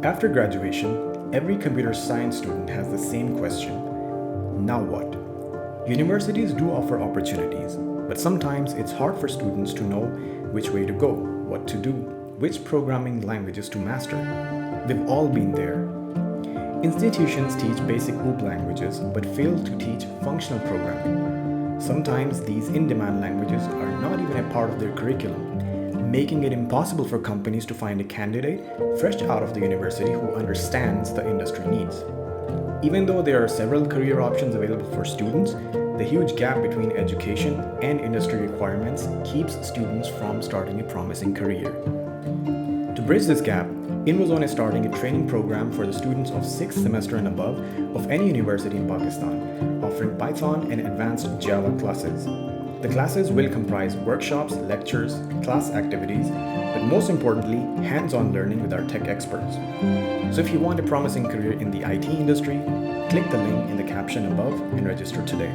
After graduation, every computer science student has the same question: now what? Universities do offer opportunities, but sometimes it's hard for students to know which way to go, what to do, which programming languages to master. We've all been there. Institutions teach basic OOP languages but fail to teach functional programming. Sometimes these in-demand languages are not even a part of their curriculum, making it impossible for companies to find a candidate fresh out of the university who understands the industry needs. Even though there are several career options available for students, the huge gap between education and industry requirements keeps students from starting a promising career. To bridge this gap, InvoZone is starting a training program for the students of 6th semester and above of any university in Pakistan, offering Python and advanced Java classes. The classes will comprise workshops, lectures, class activities, but most importantly, hands-on learning with our tech experts. So if you want a promising career in the IT industry, click the link in the caption above and register today.